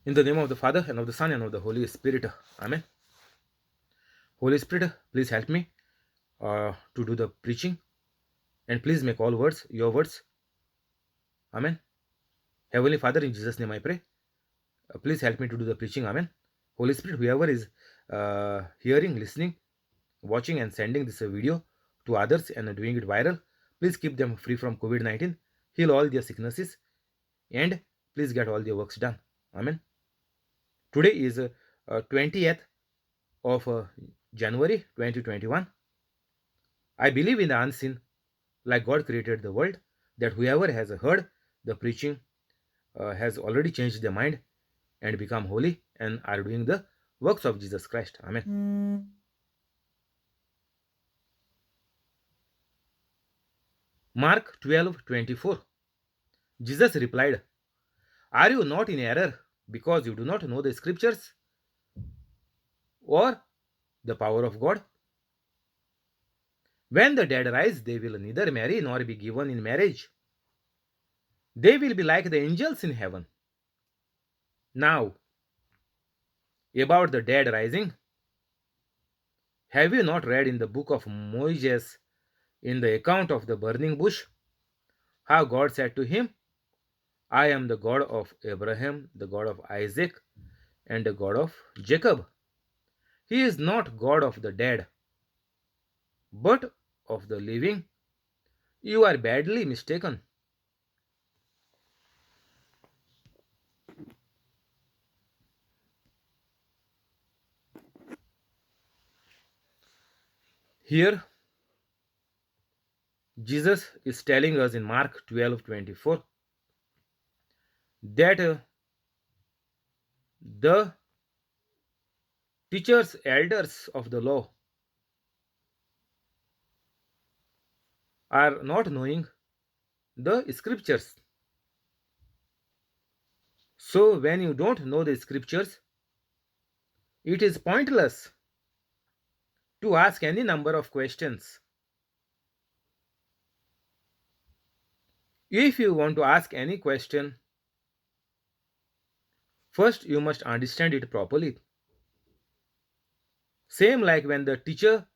In the name of the Father, and of the Son, and of the Holy Spirit. Amen. Holy Spirit, please help me to do the preaching, and please make all words your words. Amen. Heavenly Father, in Jesus' name I pray. Please help me to do the preaching. Amen. Holy Spirit, whoever is hearing, listening, watching, and sending this video to others and doing it viral, please keep them free from COVID-19, heal all their sicknesses, and please get all their works done. Amen. Today is 20th of January 2021. I believe in the unseen, like God created the world, that whoever has heard the preaching has already changed their mind and become holy and are doing the works of Jesus Christ. Amen. Mark 12:24. Jesus replied, "Are you not in error because you do not know the scriptures or the power of God? When the dead rise, they will neither marry nor be given in marriage. They will be like the angels in heaven." Now, about the dead rising, have you not read in the book of Moses, in the account of the burning bush, how God said to him, "I am the God of Abraham, the God of Isaac, and the God of Jacob." He is not God of the dead, but of the living. You are badly mistaken. Here, Jesus is telling us in Mark 12:24 that the teachers, elders of the law are not knowing the scriptures. So, when you don't know the scriptures, it is pointless to ask any number of questions. If you want to ask any question, first you must understand it properly. Same like when the teacher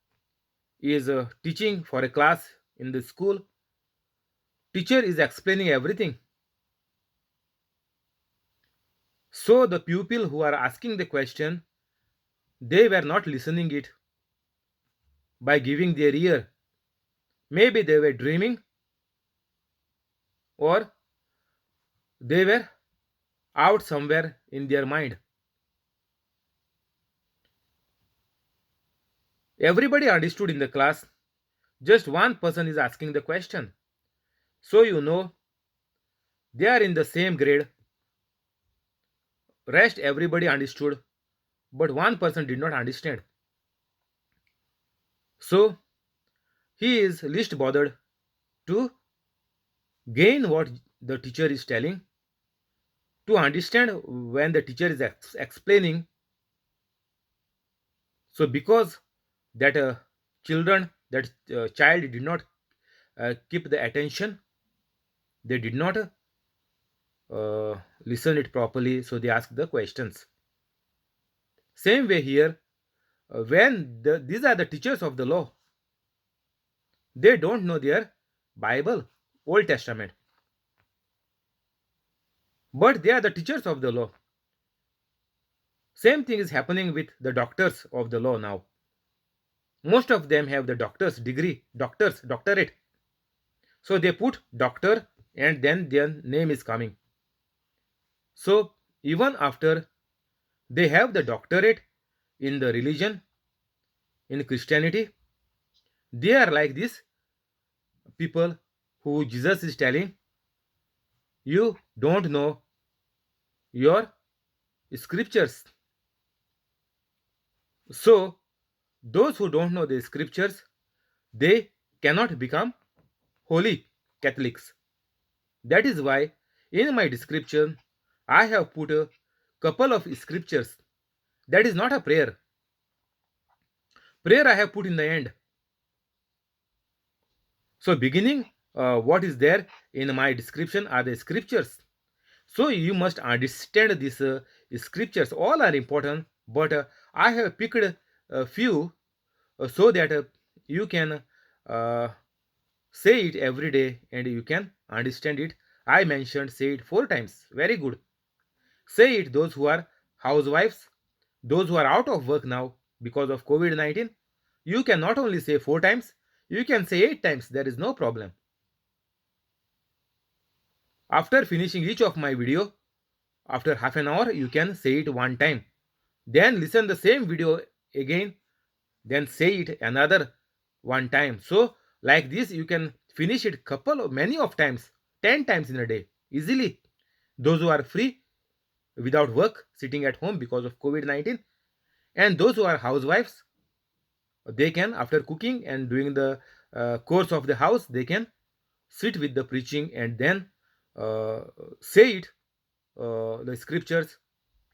is teaching for a class in the school, teacher is explaining everything. So the pupil who are asking the question, they were not listening it by giving their ear. Maybe they were dreaming, or they were out somewhere in their mind. Everybody understood in the class. Just one person is asking the question. So you know they are in the same grade. Rest everybody understood, but one person did not understand. So he is least bothered to gain what the teacher is telling, to understand when the teacher is explaining. So because that child did not keep the attention, they did not listen it properly, so they ask the questions. Same way here, when these are the teachers of the law, they don't know their Bible, Old Testament, but they are the teachers of the law. Same thing is happening with the doctors of the law now. Most of them have the doctor's degree, doctorate. So they put doctor and then their name is coming. So even after they have the doctorate in the religion, in Christianity, they are like these people who Jesus is telling, you don't know your scriptures. So those who don't know the scriptures, they cannot become holy Catholics. That is why in my description I have put a couple of scriptures. That is not a prayer. Prayer I have put in the end. So beginning, what is there in my description are the scriptures. So you must understand these scriptures. All are important, but I have picked a few so that you can uh, say it every day and you can understand it. I mentioned say it 4 times. Very good. Say it those who are housewives, those who are out of work now because of COVID 19. You can not only say 4 times, you can say 8 times. There is no problem. After finishing each of my video, after half an hour, you can say it 1 time. Then listen the same video again, then say it another 1 time. So like this, you can finish it many of times, 10 times in a day easily. Those who are free without work, sitting at home because of COVID 19, and those who are housewives, they can, after cooking and doing the course of the house, they can sit with the preaching and then uh, say it, the scriptures,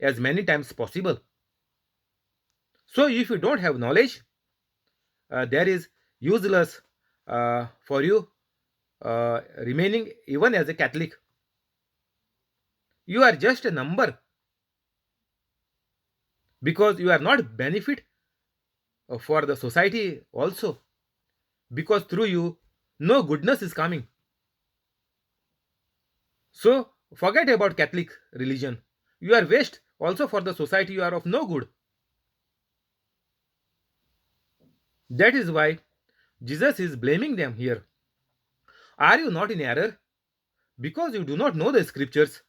as many times possible. So if you don't have knowledge, there is useless for you remaining even as a Catholic. You are just a number because you are not benefit for the society also, because through you no goodness is coming. So forget about Catholic religion. You are waste also for the society. You are of no good. That is why Jesus is blaming them here. Are you not in error because you do not know the scriptures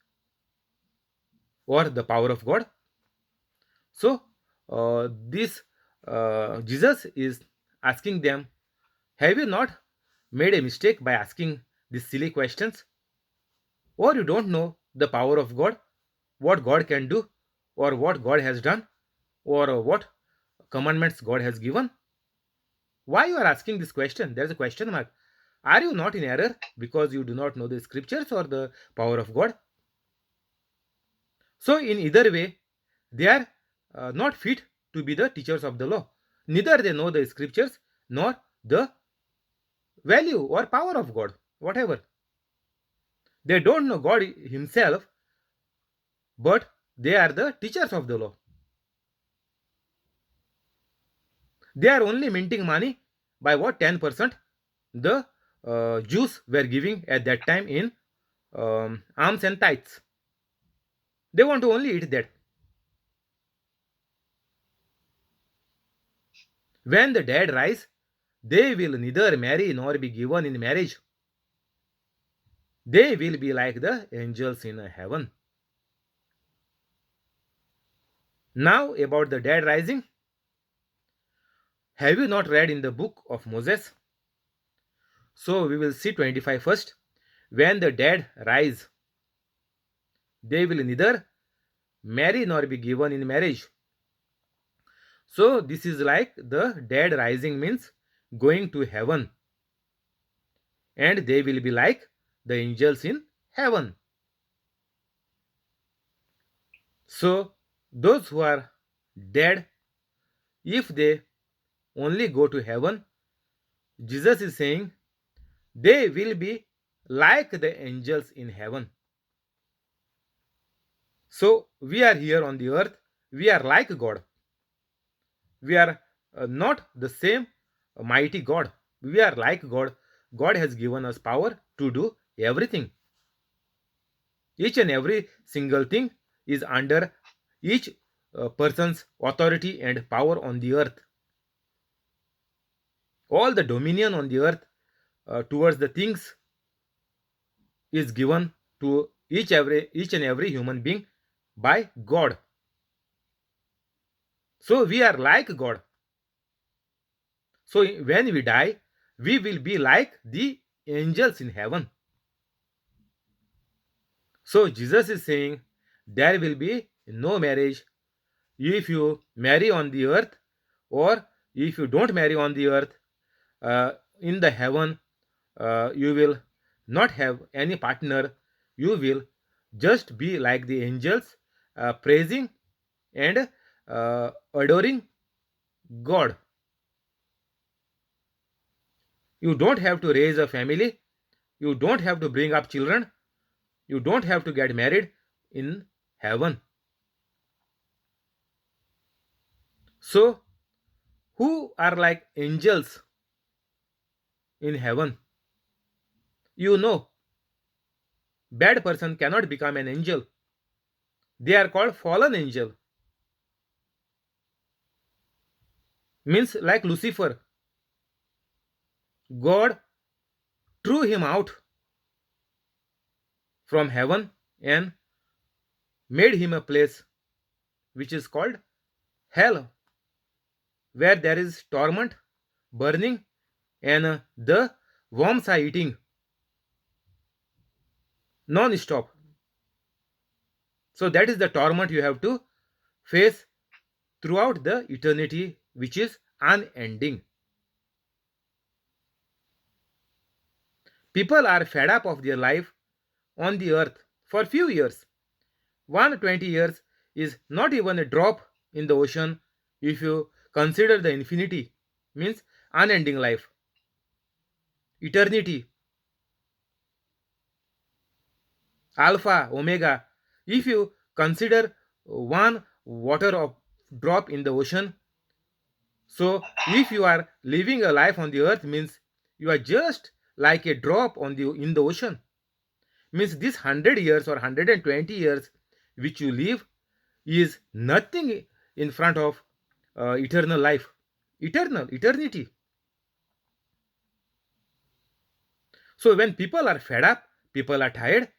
or the power of God? So this Jesus is asking them, have you not made a mistake by asking these silly questions? Or you don't know the power of God, what God can do, or what God has done, or what commandments God has given? Why you are asking this question? There is a question mark. Are you not in error because you do not know the scriptures or the power of God? So in either way, they are not fit to be the teachers of the law. Neither they know the scriptures nor the value or power of God, whatever. They don't know God Himself, but they are the teachers of the law. They are only minting money by what 10% the Jews were giving at that time in alms and tithes. They want to only eat that. When the dead rise, they will neither marry nor be given in marriage. They will be like the angels in heaven. Now, about the dead rising, have you not read in the book of Moses? So, we will see 25 first. When the dead rise, they will neither marry nor be given in marriage. So, this is like the dead rising means going to heaven, and they will be like the angels in heaven. So, those who are dead, if they only go to heaven, Jesus is saying they will be like the angels in heaven. So, we are here on the earth, we are like God. We are not the same mighty God. We are like God. God has given us power to do everything. Each and every single thing is under each person's authority and power on the earth. All the dominion on the earth towards the things is given to each and every human being by God. So we are like God. So when we die, we will be like the angels in heaven. So Jesus is saying there will be no marriage if you marry on the earth, or if you don't marry on the earth. In the heaven, you will not have any partner. You will just be like the angels, praising and adoring God. You don't have to raise a family. You don't have to bring up children. You don't have to get married. in heaven. So, who are like angels in heaven? You know, bad person cannot become an angel. They are called fallen angel. Means like Lucifer. God threw him out from heaven and made him a place which is called hell, where there is torment, burning, and the worms are eating non-stop. So that is the torment you have to face throughout the eternity, which is unending. People are fed up of their life on the earth for few years. 120 years is not even a drop in the ocean if you consider the infinity, means unending life, eternity, alpha, omega. If you consider one water of drop in the ocean, so if you are living a life on the earth, means you are just like a drop on the in the ocean. Means this 100 years or 120 years which you live is nothing in front of eternal life, eternity. So when people are fed up, people are tired,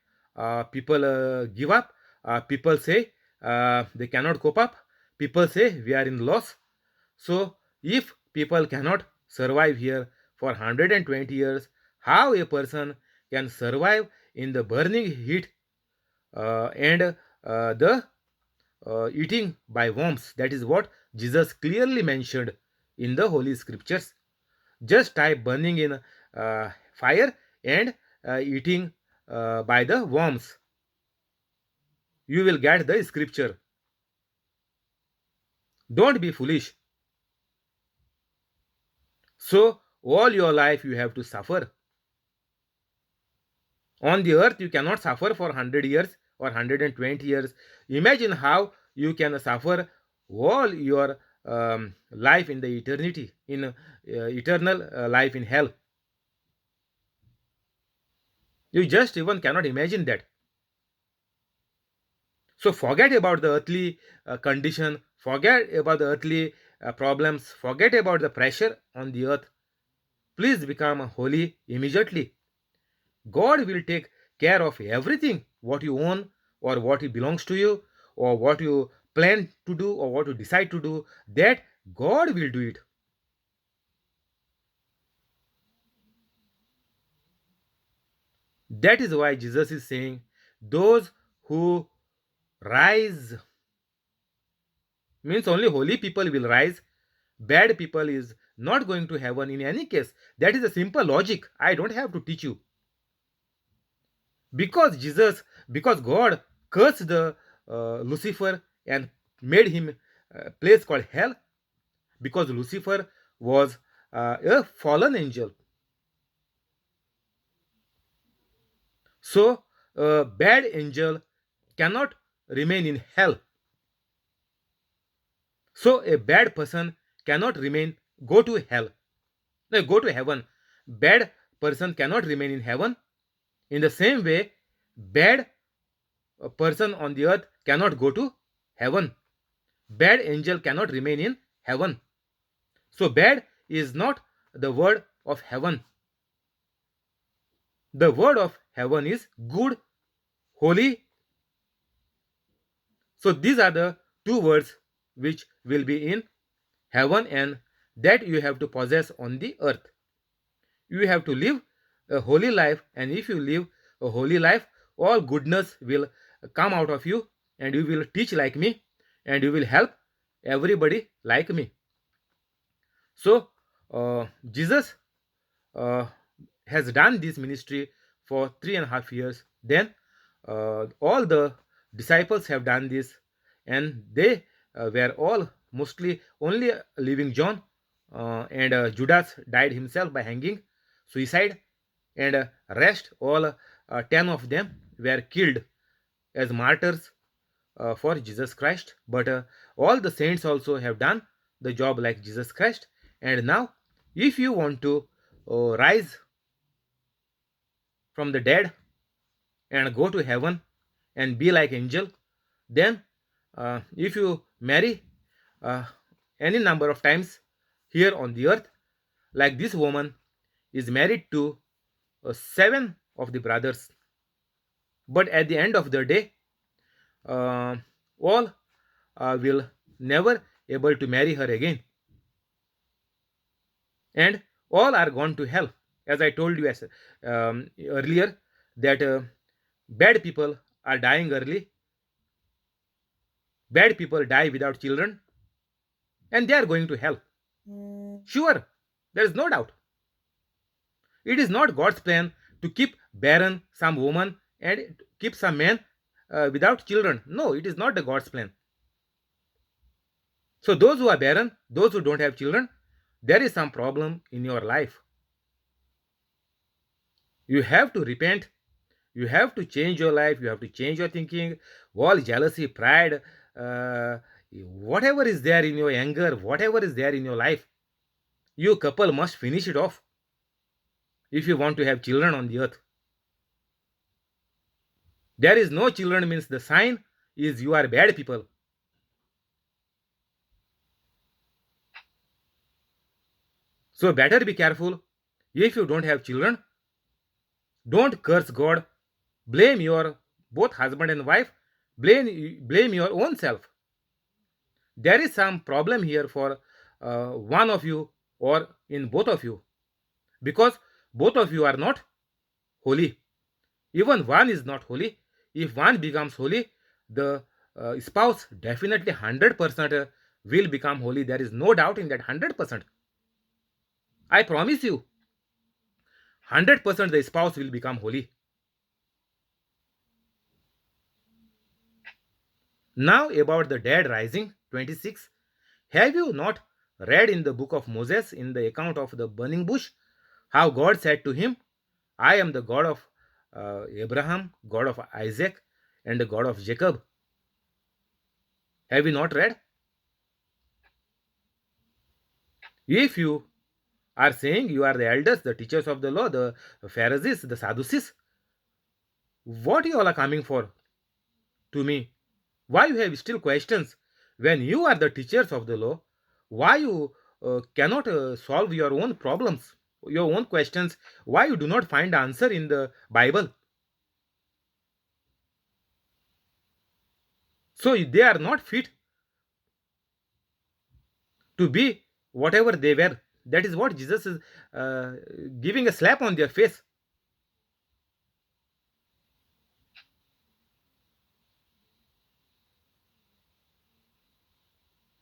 people give up, people say they cannot cope up, people say we are in loss. So if people cannot survive here for 120 years, how a person can survive in the burning heat and the eating by worms? That is what Jesus clearly mentioned in the Holy Scriptures. Just type burning in fire and eating by the worms. You will get the scripture. Don't be foolish. So, all your life you have to suffer. On the earth, you cannot suffer for 100 years or 120 years. Imagine how you can suffer all your life in the eternity, in eternal life in hell. You just even cannot imagine that. So forget about the earthly condition, forget about the earthly problems, forget about the pressure on the earth. Please become holy immediately. God will take care of everything what you own or what belongs to you or what you plan to do or what you decide to do. That God will do it. That is why Jesus is saying, those who rise, means only holy people will rise. Bad people is not going to heaven in any case. That is a simple logic. I don't have to teach you. Because God cursed the Lucifer and made him a place called hell, because Lucifer was a fallen angel. So a bad angel cannot remain in hell. So a bad person cannot remain, go to hell. No, go to heaven. Bad person cannot remain in heaven. In the same way, bad person on the earth cannot go to heaven. Bad angel cannot remain in heaven. So bad is not the word of heaven. The word of heaven is good, holy. So these are the two words which will be in heaven and that you have to possess on the earth. You have to live a holy life, and if you live a holy life, all goodness will come out of you, and you will teach like me, and you will help everybody like me. So Jesus uh, has done this ministry for 3.5 years. Then all the disciples have done this, and they were all mostly only leaving John, and Judas died himself by hanging, suicide, and rest all 10 of them were killed as martyrs for Jesus Christ, but all the saints also have done the job like Jesus Christ. And now, if you want to rise from the dead and go to heaven and be like angel, then if you marry uh, any number of times here on the earth, like this woman is married to seven of the brothers, but at the end of the day, uh, all will never able to marry her again, and all are gone to hell. As I told you earlier, that bad people are dying early, bad people die without children, and they are going to hell. Sure, there is no doubt. It is not God's plan to keep barren some woman and keep some man without children. No, it is not the God's plan. So those who are barren, those who don't have children, there is some problem in your life. You have to repent. You have to change your life. You have to change your thinking. All jealousy, pride, uh, whatever is there in your anger, whatever is there in your life, you couple must finish it off if you want to have children on the earth. There is no children means the sign is you are bad people. So better be careful. If you don't have children, don't curse God. Blame your both husband and wife. Blame your own self. There is some problem here for one of you or in both of you, because both of you are not holy. Even one is not holy. If one becomes holy, the spouse definitely 100% will become holy. There is no doubt in that 100%. I promise you, 100% the spouse will become holy. Now about the dead rising, 26. Have you not read in the book of Moses, in the account of the burning bush, how God said to him, I am the God of Abraham, God of Isaac, and the God of Jacob? Have you not read? If you are saying you are the elders, the teachers of the law, the Pharisees, the Sadducees, what you all are coming for to me? Why you have still questions when you are the teachers of the law? Why you cannot solve your own problems, your own questions? Why you do not find answer in the Bible? So they are not fit to be whatever they were. That is what Jesus is giving a slap on their face.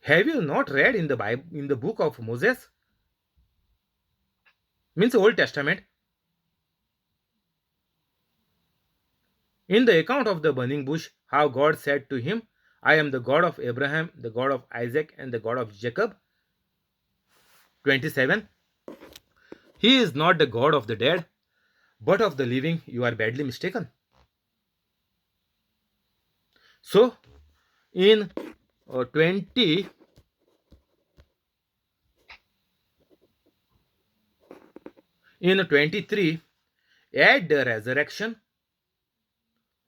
Have you not read in the Bible, in the book of Moses? Means Old Testament. In the account of the burning bush, how God said to him, I am the God of Abraham, the God of Isaac, and the God of Jacob. 27. He is not the God of the dead, but of the living. You are badly mistaken. So, in 20, in 23, at the resurrection,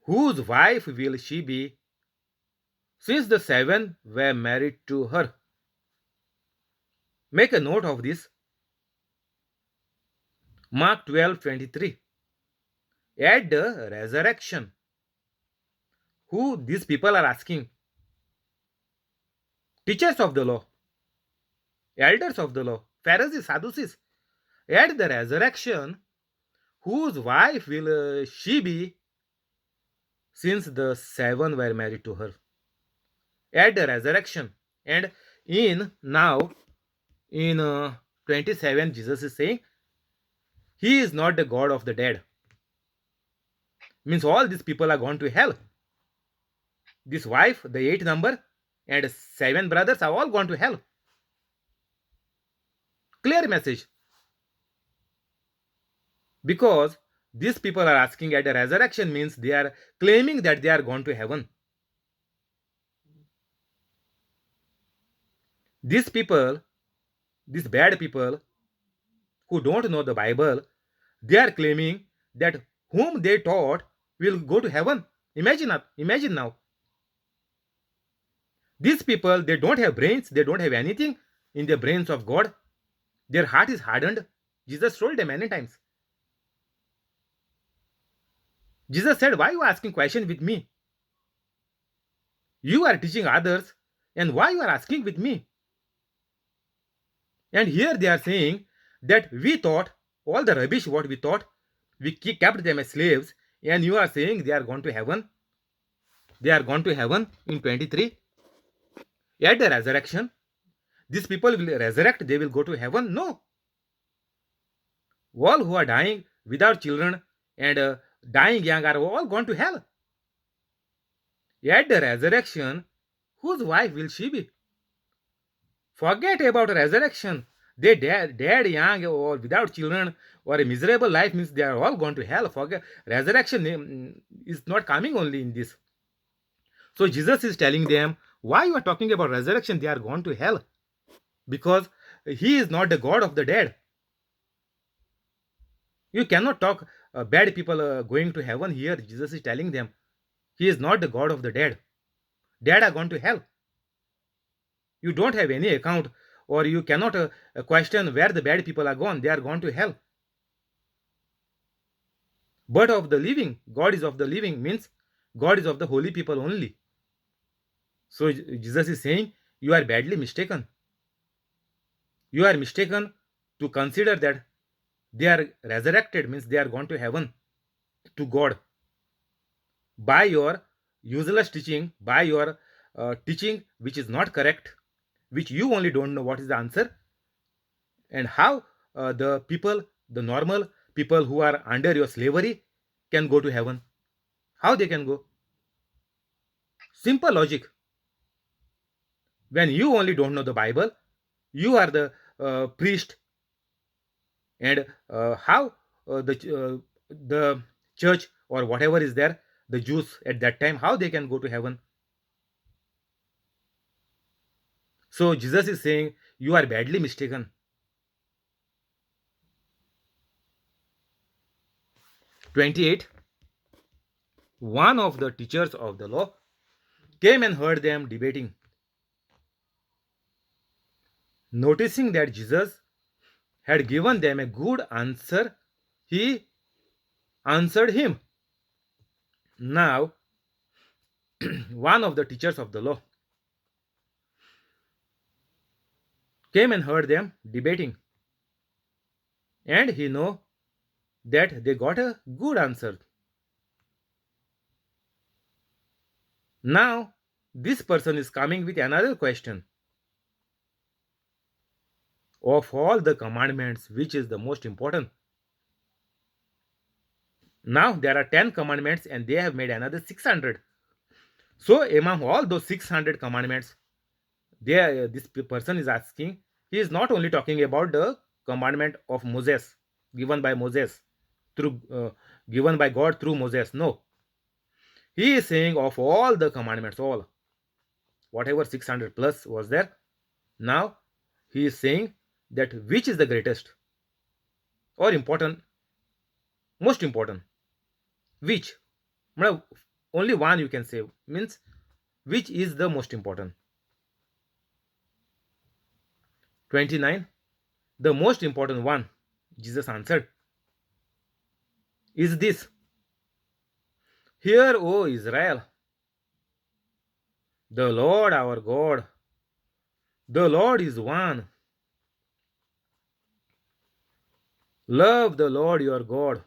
whose wife will she be, since the seven were married to her? Make a note of this. Mark 12:23. At the resurrection, who these people are asking? Teachers of the law, elders of the law, Pharisees, Sadducees. At the resurrection, whose wife will she be, since the seven were married to her? At the resurrection. And in now, in 27, Jesus is saying, He is not the God of the dead. Means all these people are gone to hell. This wife, the 8 number, and 7 brothers are all gone to hell. Clear message. Because These people are asking at the resurrection means they are claiming that they are gone to heaven. These people, these bad people who don't know the Bible, they are claiming that whom they taught will go to heaven. Imagine now. These people, they don't have brains, they don't have anything in the brains of God. Their heart is hardened. Jesus told them many times. Jesus said, why are you asking questions with me? You are teaching others, and why you are asking with me? And here they are saying that we thought all the rubbish what we thought, we kept them as slaves, and you are saying they are gone to heaven. They are gone to heaven in 23. At the resurrection, these people will resurrect, they will go to heaven. No. All who are dying without children and dying young are all gone to hell. At the resurrection, whose wife will she be? Forget about resurrection. They dead young or without children or a miserable life means they are all gone to hell. Forget resurrection is not coming only in this. So Jesus is telling them, why you are talking about resurrection? They are gone to hell because he is not the God of the dead. You cannot talk bad people going to heaven here. Jesus is telling them he is not the God of the dead. Dead are gone to hell. You don't have any account or you cannot question where the bad people are gone. They are gone to hell. But of the living, God is of the living means God is of the holy people only. So Jesus is saying you are badly mistaken. You are mistaken to consider that they are resurrected means they are gone to heaven, to God. By your useless teaching, by your teaching which is not correct, which you only don't know what is the answer, and how the people, the normal people who are under your slavery can go to heaven. How they can go? Simple logic. When you only don't know the Bible, you are the priest, and how the church or whatever is there, the Jews at that time, how they can go to heaven? So Jesus is saying you are badly mistaken. 28. One of the teachers of the law came and heard them debating. Noticing that Jesus had given them a good answer, he answered him. Now, one of the teachers of the law came and heard them debating, and he know that they got a good answer. Now, this person is coming with another question. Of all the commandments, which is the most important? Now there are 10 commandments and they have made another 600. So among all those 600 commandments, this person is asking, he is not only talking about the commandment of Moses, given by Moses, given by God through Moses. No. He is saying of all the commandments, all, whatever 600 plus was there, now he is saying that which is the greatest or important, most important. Which? Only one you can say, means which is the most important? 29. The most important one, Jesus answered, is this: Hear, O Israel, the Lord our God, the Lord is one. Love the Lord your God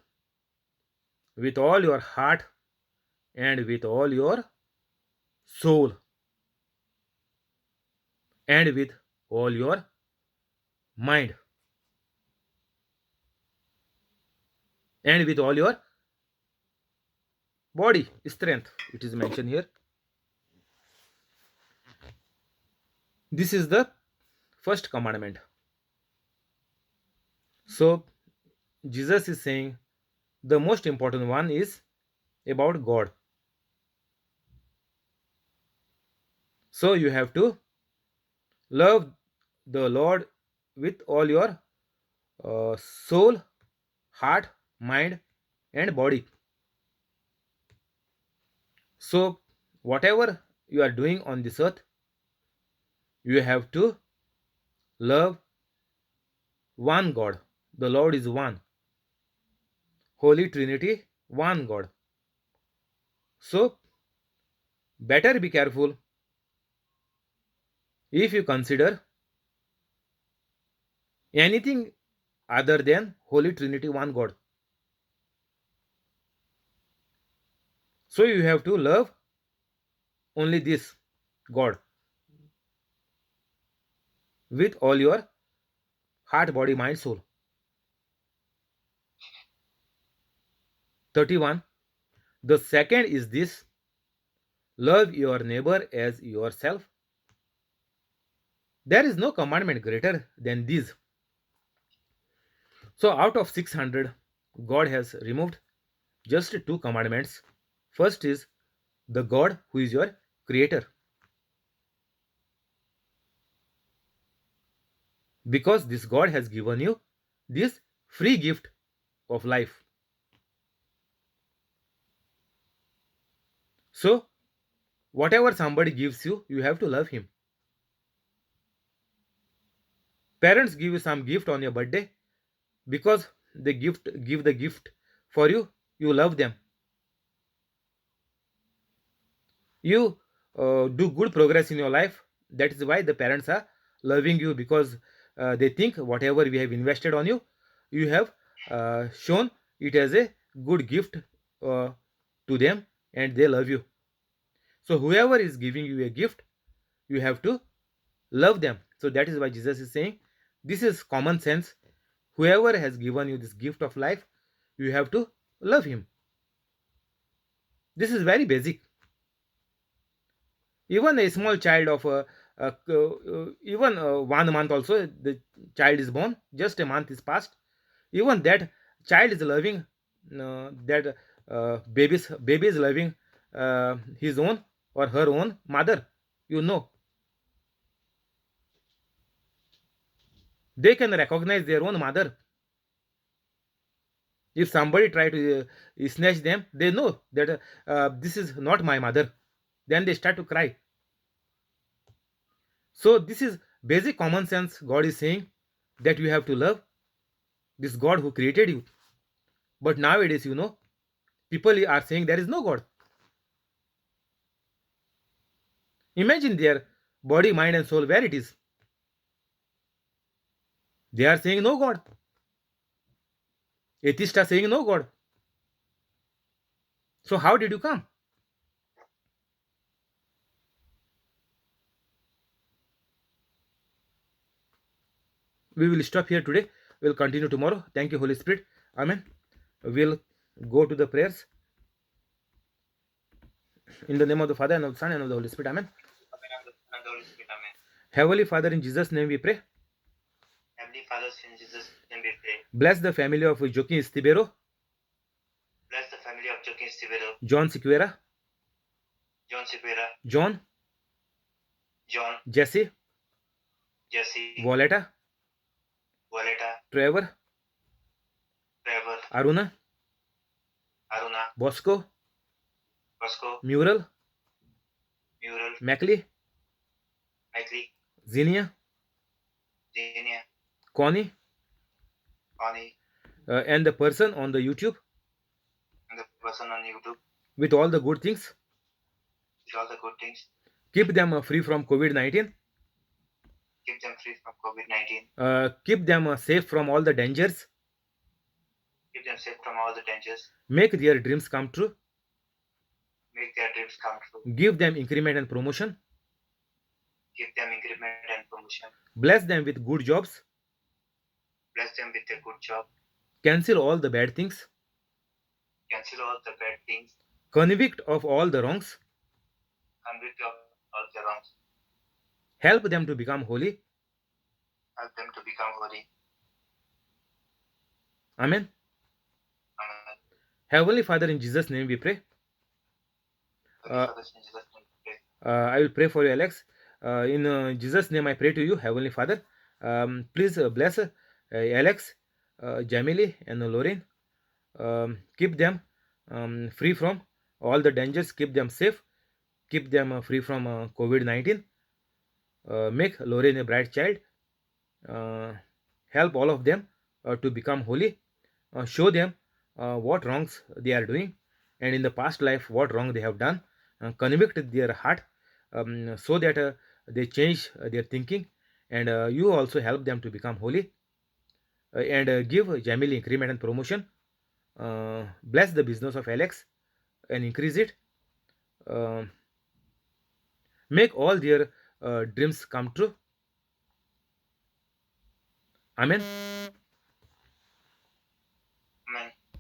with all your heart and with all your soul and with all your mind and with all your body strength. It is mentioned here. This is the first commandment. So Jesus is saying the most important one is about God. So you have to love the Lord with all your soul, heart, mind, and body. So, whatever you are doing on this earth, you have to love one God. The Lord is one. Holy Trinity, one God. So, better be careful if you consider anything other than Holy Trinity, one God. So, you have to love only this God with all your heart, body, mind, soul. 31. The second is this: love your neighbor as yourself. There is no commandment greater than these. So, out of 600, God has removed just two commandments. First is the God who is your creator, because this God has given you this free gift of life. So, whatever somebody gives you, you have to love him. Parents give you some gift on your birthday because they give the gift for you. You love them. You do good progress in your life. That is why the parents are loving you, because they think whatever we have invested on you, you have shown it as a good gift uh, to them, and they love you. So whoever is giving you a gift, you have to love them. So that is why Jesus is saying, this is common sense. Whoever has given you this gift of life, you have to love him. This is very basic. Even a small child of even 1 month also, the child is born, just a month is passed, even that child is loving that baby is loving his own or her own mother. you know they can recognize their own mother. If somebody try to snatch them, they know that this is not my mother, then they start to cry. So this is basic common sense. God is saying that you have to love this God who created you. But nowadays, people are saying there is no God. Imagine their body, mind, and soul, where it is. They are saying no God. Atheists are saying no God. So how did you come? We will stop here today. We'll continue tomorrow. Thank you, Holy Spirit. Amen. We'll go to the prayers in the name of the Father, and of the Son, and of the Holy Spirit. Amen. Heavenly Father, in Jesus' name we pray. Heavenly Father, in Jesus' name we pray. Bless the family of Joaquin Estibero, Bless the family of Joaquin Estibero, John Sequeira, John, Jesse, Violeta, Trevor, Aruna, Bosco, Mural, Mackley, Zinnia, Connie, and the person on the YouTube with all the good things. Keep them free from COVID-19. Keep them safe from all the dangers. Make their dreams come true. Give them increment and promotion. Bless them with good jobs. Cancel all the bad things. Convict of all the wrongs. Help them to become holy. Amen. Heavenly Father, in Jesus' name we pray. Heavenly Father, in Jesus' name we pray. I will pray for you, Alex. In Jesus' name I pray to you, Heavenly Father. Please bless Alex, Jamili, and Lauren. Keep them free from all the dangers. Keep them safe. Keep them free from COVID-19. Make Lauren a bright child. Uh, Help all of them to become holy. Show them what wrongs they are doing, and in the past life what wrong they have done. Convict their heart, so that they change their thinking, and you also help them to become holy, and give Jamili increment and promotion. Bless the business of Alex and increase it. Uh, Make all their dreams come true. Amen.